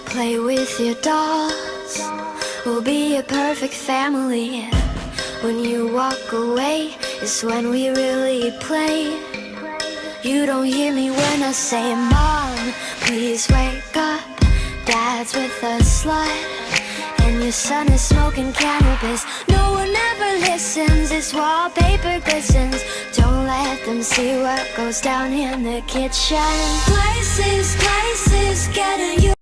Play with your dolls, we'll be a perfect family. When you walk away is when we really play. You don't hear me when I say, Mom, please wake up. Dad's with a slut, and your son is smoking cannabis. No one ever listens, this wallpaper glistens. Don't let them see what goes down in the kitchen. Places, getting you